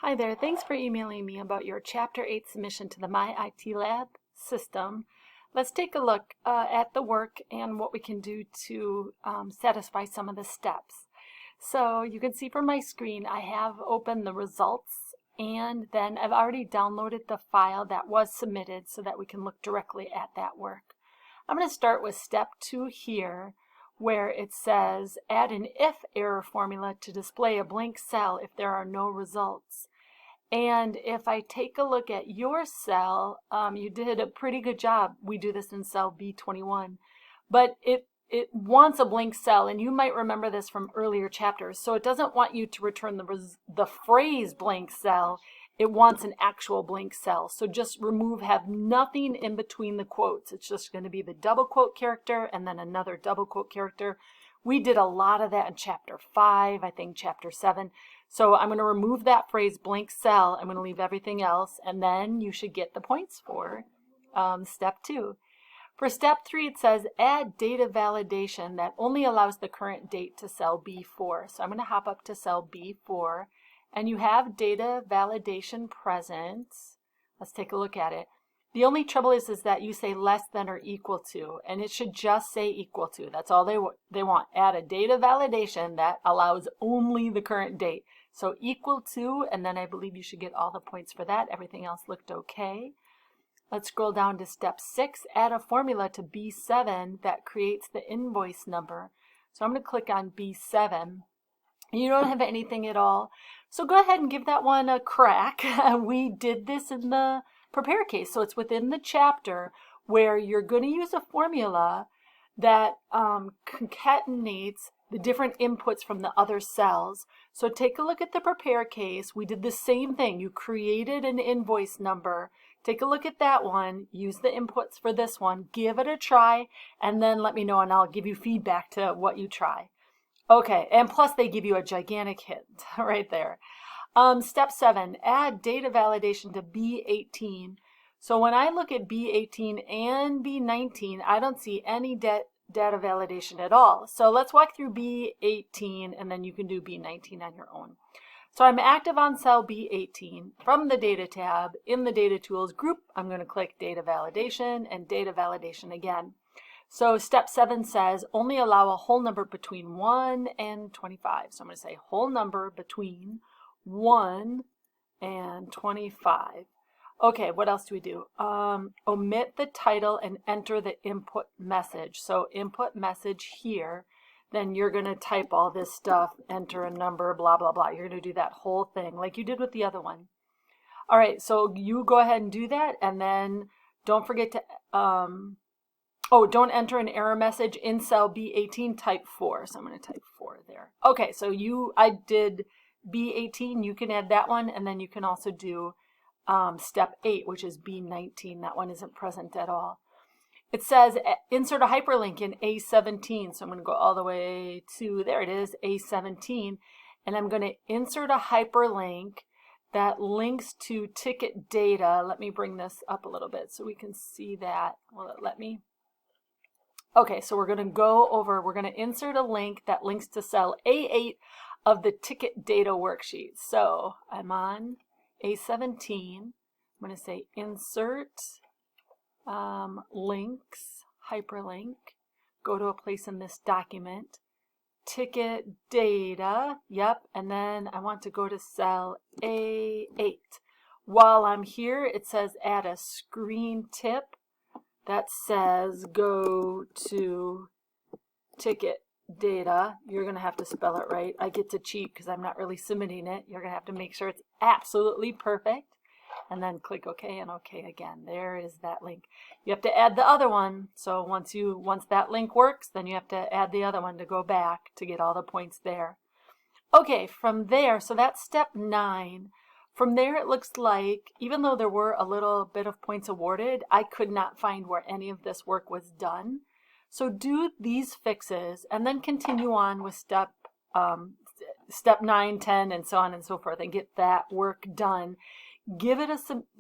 Hi there, thanks for emailing me about your Chapter 8 submission to the My IT Lab system. Let's take a look at the work and what we can do to satisfy some of the steps. So you can see from my screen I have opened the results, and then I've already downloaded the file that was submitted so that we can look directly at that work. I'm going to start with step 2 here, where it says add an if error formula to display a blank cell if there are no results. And if I take a look at your cell, you did a pretty good job. We do this in cell B21, but it wants a blank cell, and you might remember this from earlier chapters. So it doesn't want you to return the phrase blank cell. It wants an actual blank cell. So just have nothing in between the quotes. It's just going to be the double quote character and then another double quote character. We did a lot of that in chapter 5, I think chapter 7. So I'm going to remove that phrase blank cell. I'm going to leave everything else, and then you should get the points for step 2. For step 3, it says add data validation that only allows the current date to cell B4. So I'm going to hop up to cell B4, and you have data validation present. Let's take a look at it. The only trouble is that you say less than or equal to, and it should just say equal to. That's all they want. Add a data validation that allows only the current date. So equal to, and then I believe you should get all the points for that. Everything else looked okay. Let's scroll down to step 6. Add a formula to B7 that creates the invoice number. So I'm going to click on B7. You don't have anything at all. So go ahead and give that one a crack. We did this in the prepare case. So it's within the chapter where you're going to use a formula that concatenates the different inputs from the other cells. So take a look at the prepare case. We did the same thing. You created an invoice number. Take a look at that one. Use the inputs for this one. Give it a try, and then let me know, and I'll give you feedback to what you try. Okay, and plus they give you a gigantic hint right there. Step 7, add data validation to B18. So when I look at B18 and B19, I don't see any data validation at all. So let's walk through B18, and then you can do B19 on your own. So I'm active on cell B18. From the Data tab, in the Data Tools group, I'm going to click Data Validation and Data Validation again. So step 7 says only allow a whole number between 1 and 25. So I'm going to say whole number between 1 and 25. Okay, what else do we do? Omit the title and enter the input message. So input message here, then you're going to type all this stuff, enter a number, blah, blah, blah. You're going to do that whole thing like you did with the other one. All right, so you go ahead and do that, and then don't forget to, don't enter an error message in cell B18, type 4. So I'm going to type 4 there. Okay, so I did B18, you can add that one, and then you can also do step 8, which is B19. That one isn't present at all. It says insert a hyperlink in A17. So I'm going to go all the way to, there it is, A17. And I'm going to insert a hyperlink that links to ticket data. Let me bring this up a little bit so we can see that. Will it let me? Okay, so we're going to insert a link that links to cell A8 of the ticket data worksheet. So I'm on A17. I'm going to say insert links, hyperlink, go to a place in this document, ticket data, yep, and then I want to go to cell A8. While I'm here, it says add a screen tip that says go to ticket data. You're going to have to spell it right. I get to cheat because I'm not really submitting it. You're going to have to make sure it's absolutely perfect, and then click OK and OK again. There is that link. You have to add the other one. So once that link works, then you have to add the other one to go back to get all the points there. Okay, from there, so that's step 9. From there, it looks like, even though there were a little bit of points awarded, I could not find where any of this work was done. So do these fixes and then continue on with step 9, 10, and so on and so forth, and get that work done. Give it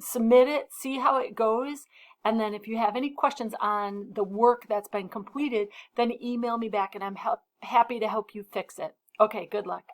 submit it, see how it goes, and then if you have any questions on the work that's been completed, then email me back and I'm happy to help you fix it. Okay, good luck.